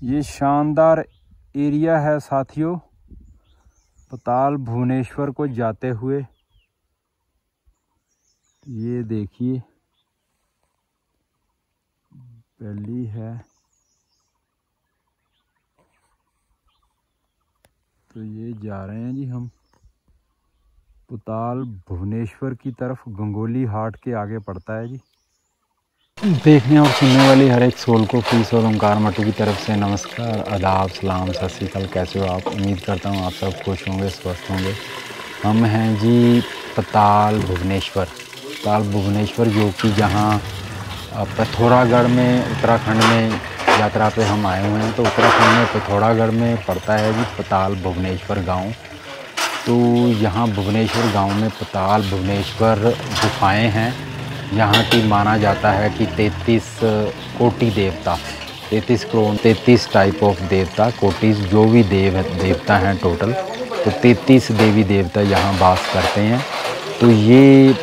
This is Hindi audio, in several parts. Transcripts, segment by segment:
ये शानदार एरिया है साथियों, पताल भुवनेश्वर को जाते हुए। ये देखिए वैली है, तो ये जा रहे हैं जी हम पताल भुवनेश्वर की तरफ। गंगोली हाट के आगे पड़ता है जी। देखने और सुनने वाली हर एक सोल को फीस और ओंकार मटू की तरफ से नमस्कार, आदाब, सलाम, सत श्री अकाल। कैसे हो आप? उम्मीद करता हूँ आप सब खुश होंगे, स्वस्थ होंगे। हम हैं जी पताल भुवनेश्वर। पताल भुवनेश्वर जो कि जहाँ पिथौरागढ़ में, उत्तराखंड में यात्रा पे हम आए हुए हैं। तो उत्तराखंड में पिथौरागढ़ में पड़ता है जी पताल भुवनेश्वर गाँव। तो यहाँ भुवनेश्वर गांव में पताल भुवनेश्वर गुफाएं हैं। यहाँ की माना जाता है कि 33 कोटि देवता, 33 करोड़, 33 टाइप ऑफ देवता, कोटिस जो भी देवता हैं टोटल, तो 33 देवी देवता यहाँ वास करते हैं। तो ये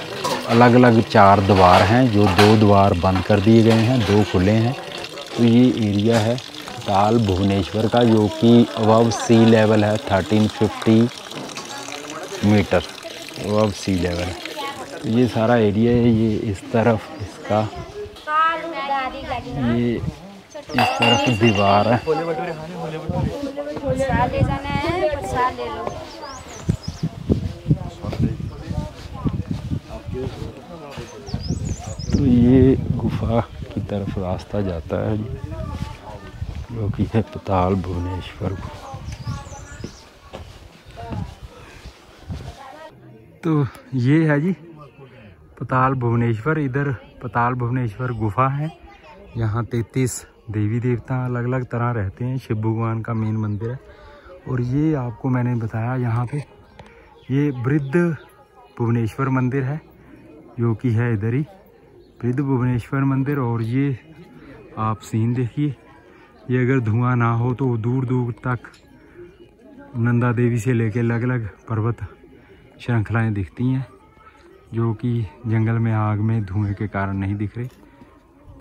अलग अलग 4 द्वार हैं, जो 2 द्वार बंद कर दिए गए हैं, 2 खुले हैं। तो ये एरिया है पताल भुवनेश्वर का, जो कि अबव सी लेवल है 1350 मीटर अब सी लेवल है। तो ये सारा एरिया है। ये इस तरफ इसका, ये इस तरफ दीवार है। तो ये गुफा की तरफ रास्ता जाता है जो कि है पताल भुवनेश्वर गुफा। तो ये है जी पताल भुवनेश्वर। इधर पताल भुवनेश्वर गुफा है। यहाँ 33 देवी देवता अलग अलग तरह रहते हैं। शिव भगवान का मेन मंदिर है। और ये आपको मैंने बताया यहाँ पे ये वृद्ध भुवनेश्वर मंदिर है, जो कि है इधर ही वृद्ध भुवनेश्वर मंदिर। और ये आप सीन देखिए, ये अगर धुआं ना हो तो दूर दूर तक नंदा देवी से लेके अलग अलग पर्वत श्रृंखलाएं दिखती हैं, जो कि जंगल में आग में धुएं के कारण नहीं दिख रहे।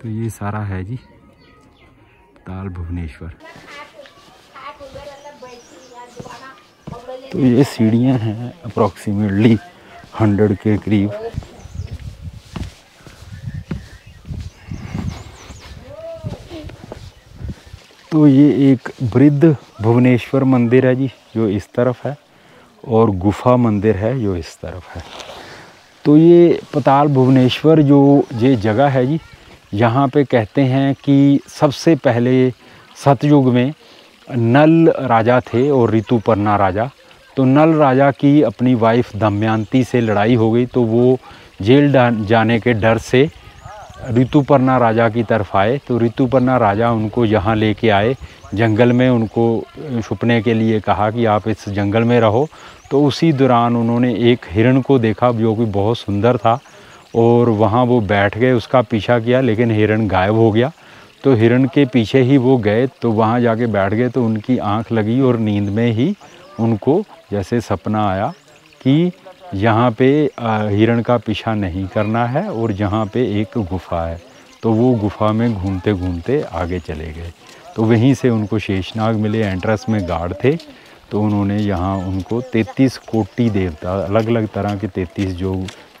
तो ये सारा है जी पताल भुवनेश्वर। तो ये सीढ़ियां हैं अप्रॉक्सीमेटली 100 के करीब। तो ये एक वृद्ध भुवनेश्वर मंदिर है जी, जो इस तरफ है, और गुफा मंदिर है जो इस तरफ है। तो ये पताल भुवनेश्वर जो ये जगह है जी, यहाँ पे कहते हैं कि सबसे पहले सतयुग में नल राजा थे और ऋतुपर्णा राजा। तो नल राजा की अपनी वाइफ दमयंती से लड़ाई हो गई, तो वो जेल जाने के डर से ऋतुपर्णा राजा की तरफ आए। तो ऋतुपर्णा राजा उनको यहाँ लेके आए जंगल में, उनको छुपने के लिए कहा कि आप इस जंगल में रहो। तो उसी दौरान उन्होंने एक हिरण को देखा जो कि बहुत सुंदर था, और वहाँ वो बैठ गए, उसका पीछा किया, लेकिन हिरण गायब हो गया। तो हिरण के पीछे ही वो गए, तो वहाँ जाके बैठ गए। तो उनकी आँख लगी और नींद में ही उनको जैसे सपना आया कि यहाँ पे हिरण का पीछा नहीं करना है और यहाँ पे एक गुफा है। तो वो गुफा में घूमते घूमते आगे चले गए। तो वहीं से उनको शेषनाग मिले, एंट्रेंस में गार्ड थे। तो उन्होंने यहाँ उनको 33 कोटि देवता, अलग अलग तरह के 33 जो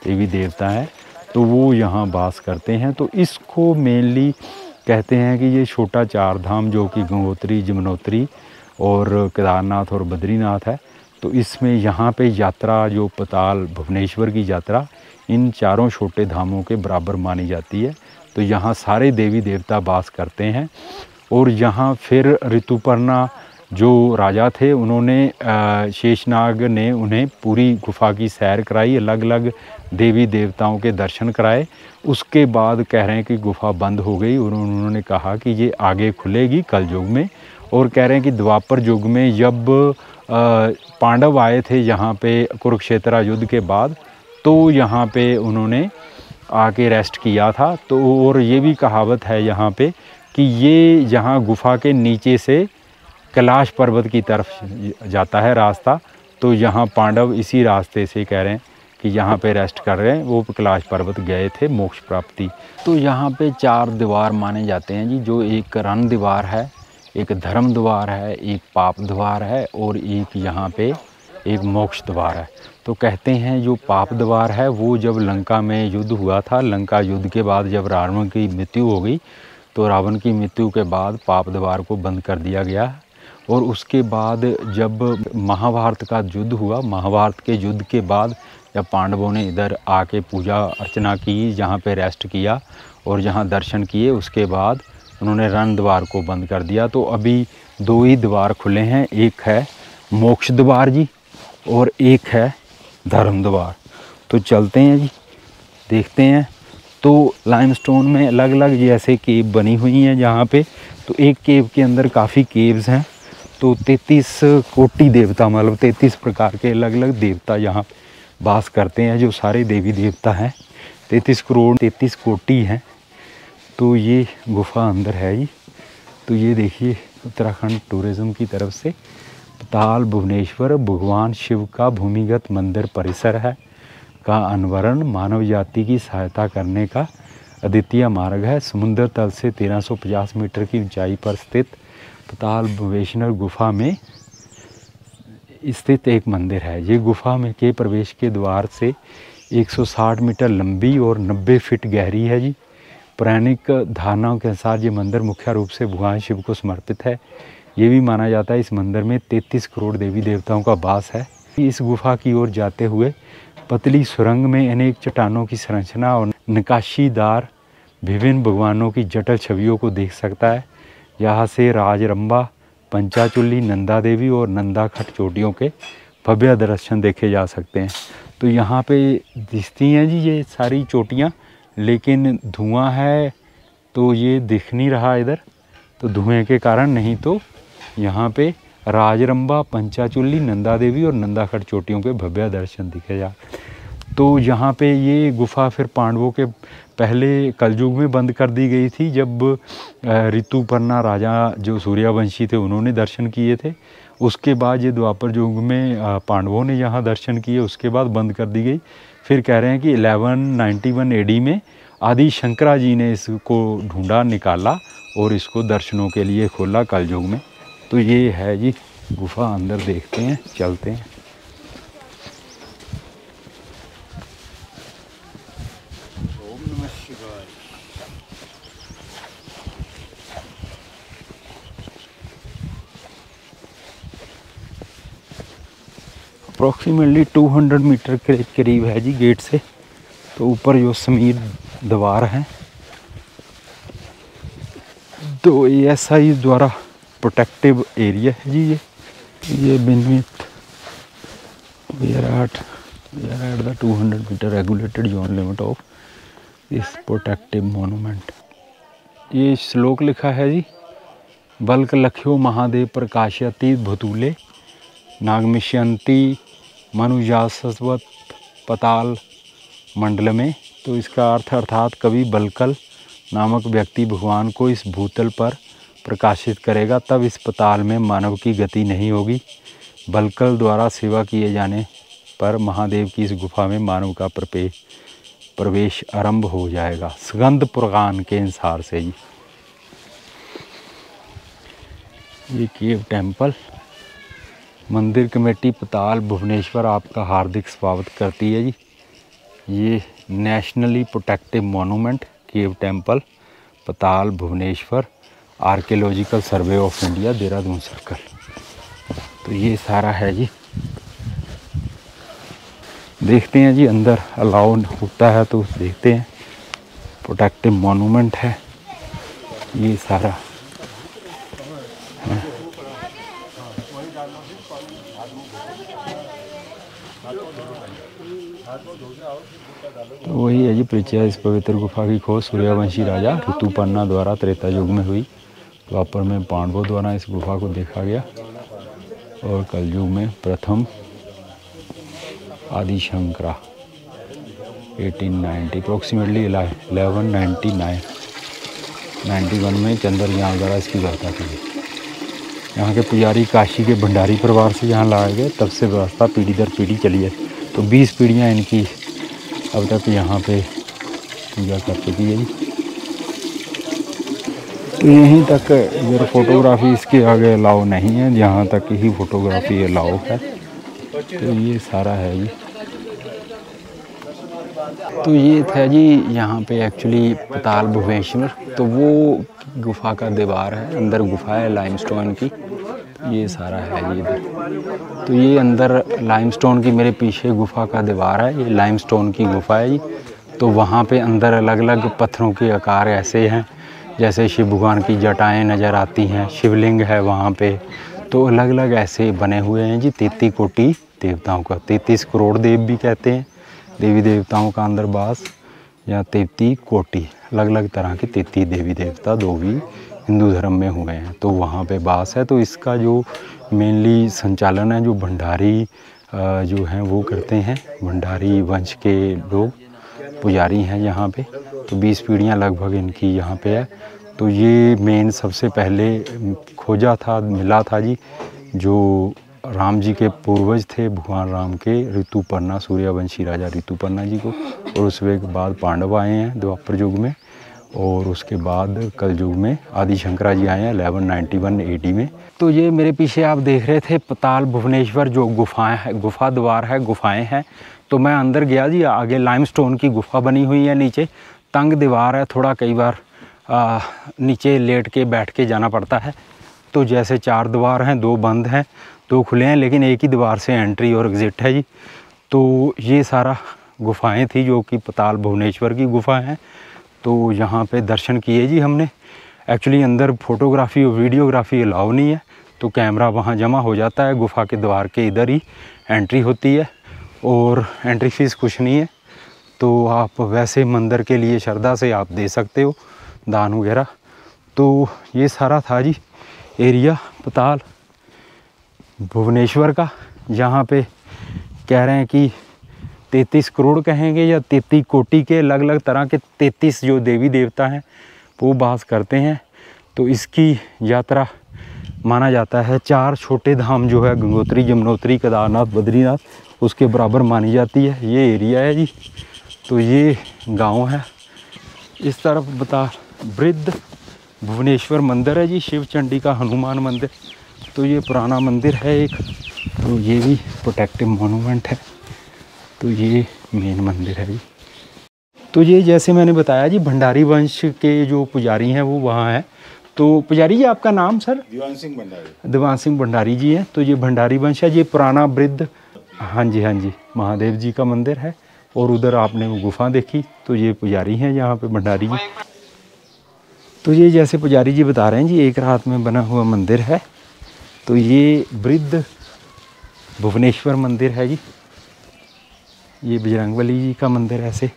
देवी देवता हैं, तो वो यहाँ वास करते हैं। तो इसको मेनली कहते हैं कि ये छोटा 4 धाम, जो कि गंगोत्री, यमुनोत्री और केदारनाथ और बद्रीनाथ है। तो इसमें यहाँ पे यात्रा, जो पताल भुवनेश्वर की यात्रा, इन 4 छोटे धामों के बराबर मानी जाती है। तो यहाँ सारे देवी देवता वास करते हैं। और यहाँ फिर ऋतुपर्णा जो राजा थे, उन्होंने शेषनाग ने उन्हें पूरी गुफा की सैर कराई, अलग अलग देवी देवताओं के दर्शन कराए। उसके बाद कह रहे हैं कि गुफा बंद हो गई और उन्होंने कहा कि ये आगे खुलेगी कल युग में। और कह रहे हैं कि द्वापर युग में जब पांडव आए थे यहाँ पे कुरुक्षेत्र युद्ध के बाद, तो यहाँ पे उन्होंने आके रेस्ट किया था। तो और ये भी कहावत है यहाँ पे कि ये यहाँ गुफा के नीचे से कैलाश पर्वत की तरफ जाता है रास्ता। तो यहाँ पांडव इसी रास्ते से कह रहे हैं कि यहाँ पे रेस्ट कर रहे हैं। वो कैलाश पर्वत गए थे मोक्ष प्राप्ति। तो यहाँ पे 4 दीवार माने जाते हैं जी। जो एक रण दीवार है, एक धर्म द्वार है, एक पाप द्वार है और एक यहाँ पे एक मोक्ष द्वार है। तो कहते हैं जो पाप द्वार है वो जब लंका में युद्ध हुआ था, लंका युद्ध के बाद जब रावण की मृत्यु हो गई तो रावण की मृत्यु के बाद पाप द्वार को बंद कर दिया गया। और उसके बाद जब महाभारत का युद्ध हुआ, महाभारत के युद्ध के बाद जब पांडवों ने इधर आके पूजा अर्चना की, जहाँ पे रेस्ट किया और जहाँ दर्शन किए, उसके बाद उन्होंने रण द्वार को बंद कर दिया। तो अभी 2 ही द्वार खुले हैं, एक है मोक्ष द्वार जी और एक है धर्म द्वार। तो चलते हैं जी, देखते हैं। तो लाइमस्टोन में अलग अलग जैसे केव बनी हुई हैं जहाँ पे, तो एक केव के अंदर काफ़ी केव्स हैं। तो 33 कोटि देवता, मतलब 33 प्रकार के अलग अलग देवता यहाँ वास करते हैं, जो सारे देवी देवता हैं। 33 करोड़ 33 कोटि हैं। तो ये गुफा अंदर है जी। तो ये देखिए उत्तराखंड टूरिज़्म की तरफ से पताल भुवनेश्वर भगवान शिव का भूमिगत मंदिर परिसर है का अनावरण मानव जाति की सहायता करने का अद्वितीय मार्ग है। समुद्र तल से 1350 मीटर की ऊंचाई पर स्थित पताल भुवनेश्वर गुफा में स्थित एक मंदिर है। ये गुफा में के प्रवेश के द्वार से 160 मीटर लंबी और 90 फीट गहरी है जी। पौराणिक धारणाओं के अनुसार ये मंदिर मुख्य रूप से भगवान शिव को समर्पित है। ये भी माना जाता है इस मंदिर में 33 करोड़ देवी देवताओं का वास है। इस गुफा की ओर जाते हुए पतली सुरंग में अनेक चट्टानों की संरचना और नक्काशीदार विभिन्न भगवानों की जटिल छवियों को देख सकता है। यहाँ से राजरंभा, पंचाचूली, नंदा देवी और नंदाखट चोटियों के भव्य दर्शन देखे जा सकते हैं। तो यहाँ पे दिखती हैं जी ये सारी चोटियाँ, लेकिन धुआं है तो ये दिख नहीं रहा इधर, तो धुएं के कारण। नहीं तो यहाँ पे राजरंभा, पंचाचूली, नंदा देवी और नंदाखट चोटियों के भव्य दर्शन दिखे जा। तो यहाँ पे ये गुफा फिर पांडवों के पहले कलयुग में बंद कर दी गई थी, जब ऋतुपर्णा राजा जो सूर्यवंशी थे उन्होंने दर्शन किए थे। उसके बाद ये द्वापर युग में पांडवों ने यहाँ दर्शन किए, उसके बाद बंद कर दी गई। फिर कह रहे हैं कि 1191 AD में आदि शंकरा जी ने इसको ढूंढा, निकाला और इसको दर्शनों के लिए खोला कलयुग में। तो ये है जी गुफा, अंदर देखते हैं, चलते हैं। ओम नमः शिवाय। अप्रॉक्सीमेटली 200 मीटर के करीब है जी गेट से। तो ऊपर जो समीर द्वार है, तो ASI द्वारा प्रोटेक्टिव एरिया है जी। ये benefit we are at the 200 metre regulated zone limit of this protective monument. ये श्लोक लिखा है जी, बल्क लख्यो महादेव प्रकाशयति भूतूले नागमिष्यंती मनुजासवत पताल मंडल में। तो इसका अर्थ अर्थात कवि बलकल नामक व्यक्ति भगवान को इस भूतल पर प्रकाशित करेगा, तब इस पताल में मानव की गति नहीं होगी। बलकल द्वारा सेवा किए जाने पर महादेव की इस गुफा में मानव का प्रवेश आरंभ हो जाएगा, स्कंद पुराण के अनुसार से जी। ये केव टेम्पल मंदिर कमेटी पताल भुवनेश्वर आपका हार्दिक स्वागत करती है जी। ये nationally protective monument cave temple Patal Bhuvaneshwar, archaeological survey of India, Dehradun circle. तो ये सारा है जी, देखते हैं जी अंदर अलाउ होता है तो देखते हैं। प्रोटेक्टिव मोनूमेंट है ये सारा है। तो वही है जी परिचय इस पवित्र गुफा की खोज सूर्यवंशी राजा ऋतुपर्णा द्वारा त्रेता युग में हुई। द्वापर में पांडवों द्वारा इस गुफा को देखा गया और कलयुग में प्रथम आदि शंकरा 1890 अप्रॉक्सीमेटली 1191 में चंद्रयान द्वारा इसकी व्यवस्था की गई। यहाँ के पुजारी काशी के भंडारी परिवार से यहाँ लाए गए, तब से व्यवस्था पीढ़ी दर पीढ़ी चली है। तो 20 पीढ़ियाँ इनकी अब तक यहाँ पे पूजा कर चुकी है जी। तो यहीं तक इधर फोटोग्राफी इसके आगे अलाउ नहीं है, जहाँ तक ही फोटोग्राफी अलाउ है। तो ये सारा है जी। तो ये था जी यहाँ पे एक्चुअली पताल भुवनेश्वर। तो वो गुफा का दीवार है, अंदर गुफा है लाइमस्टोन की। ये सारा है जी इधर। तो ये अंदर लाइमस्टोन की, मेरे पीछे गुफा का दीवार है, ये लाइमस्टोन की गुफा है जी। तो वहाँ पे अंदर अलग अलग पत्थरों के आकार ऐसे हैं, जैसे शिव भगवान की जटाएं नज़र आती हैं, शिवलिंग है वहाँ पे। तो अलग अलग ऐसे बने हुए हैं जी 33 कोटि देवताओं का, 33 करोड़ देव भी कहते हैं देवी देवताओं का अंदर वास, या 33 कोटि, अलग अलग तरह के 33 देवी देवता दो भी हिंदू धर्म में हुए हैं, तो वहाँ पे वास है। तो इसका जो मेनली संचालन है, जो भंडारी जो हैं वो करते हैं, भंडारी वंश के लोग पुजारी हैं यहाँ पे। तो 20 पीढ़ियाँ लगभग इनकी यहाँ पे है। तो ये मेन सबसे पहले खोजा था, मिला था जी, जो राम जी के पूर्वज थे भगवान राम के, ऋतुपर्णा, सूर्यवंशी राजा ऋतुपर्णा जी को। और उसके बाद पांडव आए हैं द्वापर युग में, और उसके बाद कल युग में आदि शंकरा जी आए हैं 1191 AD में। तो ये मेरे पीछे आप देख रहे थे पताल भुवनेश्वर जो गुफाएं है, गुफा द्वार है, गुफाएं हैं। तो मैं अंदर गया जी, आगे लाइमस्टोन की गुफा बनी हुई है, नीचे तंग दीवार है, थोड़ा कई बार नीचे लेट के बैठ के जाना पड़ता है। तो जैसे 4 द्वार हैं, 2 बंद हैं, 2 खुले हैं, लेकिन एक ही द्वार से एंट्री और एग्ज़िट है जी। तो ये सारा गुफाएं थी जो कि पताल भुवनेश्वर की गुफा हैं। तो यहाँ पे दर्शन किए जी हमने। एक्चुअली अंदर फ़ोटोग्राफ़ी और वीडियोग्राफ़ी अलाउ नहीं है, तो कैमरा वहाँ जमा हो जाता है, गुफा के द्वार के इधर ही एंट्री होती है, और एंट्री फ़ीस कुछ नहीं है। तो आप वैसे मंदिर के लिए श्रद्धा से आप दे सकते हो दान वगैरह। तो ये सारा था जी एरिया पताल भुवनेश्वर का, जहाँ पे कह रहे हैं कि 33 करोड़ कहेंगे या 33 कोटि के अलग अलग तरह के 33 जो देवी देवता हैं वो वास करते हैं। तो इसकी यात्रा माना जाता है 4 छोटे धाम जो है, गंगोत्री, यमुनोत्री, केदारनाथ, बद्रीनाथ, उसके बराबर मानी जाती है। ये एरिया है जी। तो ये गांव है। इस तरफ बता वृद्ध भुवनेश्वर मंदिर है जी, शिव चंडी का हनुमान मंदिर। तो ये पुराना मंदिर है एक। तो ये भी प्रोटेक्टिव मोनूमेंट है। तो ये मेन मंदिर है जी। तो ये जैसे मैंने बताया जी, भंडारी वंश के जो पुजारी हैं वो वहाँ हैं। तो पुजारी जी आपका नाम सर? दीवान सिंह भंडारी। दीवान सिंह भंडारी जी हैं। तो ये भंडारी वंश है। ये पुराना वृद्ध, हाँ जी हाँ जी, महादेव जी का मंदिर है। और उधर आपने वो गुफा देखी, तो ये पुजारी हैं यहाँ पे भंडारी जी। तो ये जैसे पुजारी जी बता रहे हैं जी, एक रात में बना हुआ मंदिर है। तो ये वृद्ध भुवनेश्वर मंदिर है जी। ये बजरंगबली जी का मंदिर ऐसे।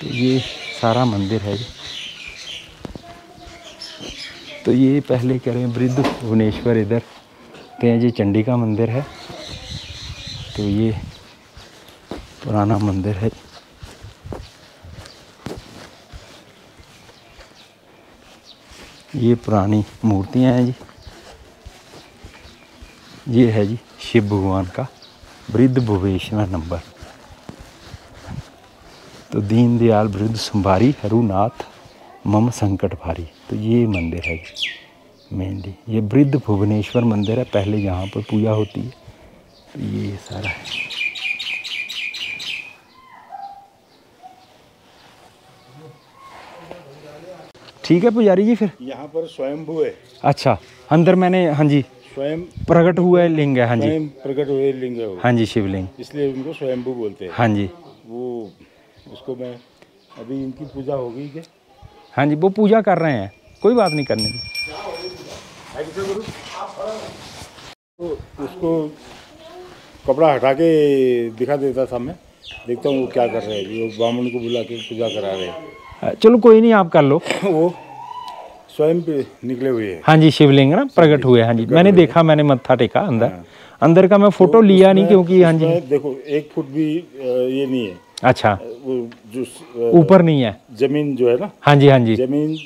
तो ये सारा मंदिर है जी। तो ये पहले कह रहे हैं वृद्ध भुवनेश्वर, इधर तो ये चंडी का मंदिर है। तो ये पुराना मंदिर है। ये पुरानी मूर्तियाँ हैं जी। ये है जी शिव भगवान का वृद्ध भुवनेश्वर नंबर। तो दीनदयाल वृद्ध संभारी हरुनाथ मम संकट भारी। तो ये मंदिर है मेनली, ये वृद्ध भुवनेश्वर मंदिर है। पहले यहाँ पर पूजा होती है। तो ये सारा है। ठीक है पुजारी जी। फिर यहाँ पर स्वयंभू है। अच्छा, अंदर मैंने, हाँ जी, स्वयं प्रकट हुआ है लिंग है। हाँ जी, स्वयं प्रकट हुए लिंग है वो। हाँ जी, शिवलिंग, इसलिए उनको स्वयंभू बोलते हैं। हाँ जी। वो उसको मैं अभी इनकी पूजा हो गई क्या? हाँ जी, वो पूजा कर रहे हैं, कोई बात नहीं करने की। तो उसको कपड़ा हटा के दिखा देता था, मैं देखता हूँ वो क्या कर रहे हैं। वो ब्राह्मण को बुला के पूजा करा रहे हैं। चलो कोई नहीं, आप कर लो। वो स्वयं पे निकले हुए हैं। हाँ जी, शिवलिंग ना प्रकट हुए। हाँ जी, मैंने देखा, मैंने मत्था टेका अंदर। अंदर का मैं फोटो लिया नहीं क्योंकि हाँ जी देखो 1 फुट भी ये नहीं है। अच्छा, वो जो ऊपर नहीं है जमीन जो है ना। हाँ जी हाँ जी, जमीन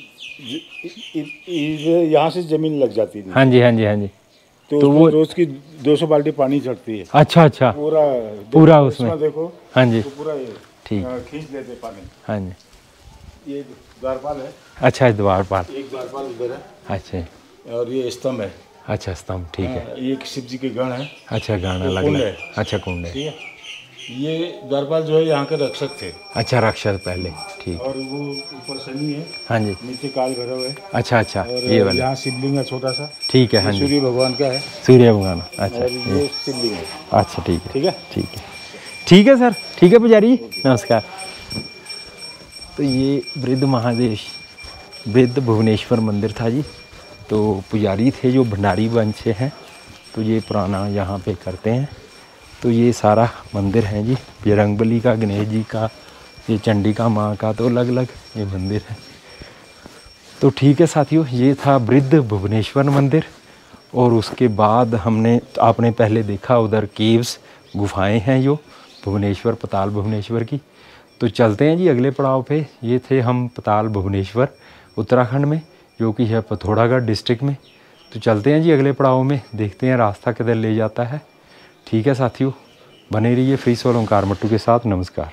यहाँ से जमीन लग जाती है। हाँ जी हाँ जी हाँ जी। तो वो रोज की 200 बाल्टी पानी चढ़ती है। अच्छा अच्छा, पूरा पूरा उसमें देखो। हाँ जी, तो पूरा ठीक। खींच लेते पानी। हाँ जी। ये द्वारपाल है, अच्छा द्वारपाल। एक द्वारपाल उधर है, अच्छा और ये स्तंभ है। अच्छा स्तंभ, ठीक है। हाँ, ये एक शिव जी के गण है। अच्छा गाना वो लग कुंड रहा है। है। अच्छा कुंड है। ठीक है, ये द्वारपाल जो है यहाँ के रक्षक थे। अच्छा रक्षक पहले, ठीक। और वो ऊपर शनि है, हाँ जी। नीचे काल भैरव है, अच्छा अच्छा और ये वाला, यहाँ शिवलिंग है छोटा सा। ठीक है। ये हाँ जी, सूर्य भगवान का है, सूर्य भगवान। अच्छा और ये शिवलिंग है। अच्छा ठीक है, ठीक है। ठीक है, ठीक है सर, ठीक है पुजारी जी, नमस्कार। तो ये वृद्ध महादेश, वृद्ध भुवनेश्वर मंदिर था जी। तो पुजारी थे जो भंडारी वंश से हैं, तो ये पुराना यहाँ पे करते हैं। तो ये सारा मंदिर है जी, ये रंगबली का, गणेश जी का, ये चंडिका माँ का, तो अलग अलग ये मंदिर है। तो ठीक है साथियों, ये था वृद्ध भुवनेश्वर मंदिर। और उसके बाद हमने, आपने पहले देखा उधर केव्स, गुफाएं हैं जो भुवनेश्वर, पताल भुवनेश्वर की। तो चलते हैं जी अगले पड़ाव पे। ये थे हम पताल भुवनेश्वर उत्तराखंड में, जो कि है पिथौरागढ़ डिस्ट्रिक्ट में। तो चलते हैं जी अगले पड़ाव में, देखते हैं रास्ता किधर ले जाता है। ठीक है साथियों, बने रहिए फ्री सोल ओंकार मट्टू के साथ। नमस्कार।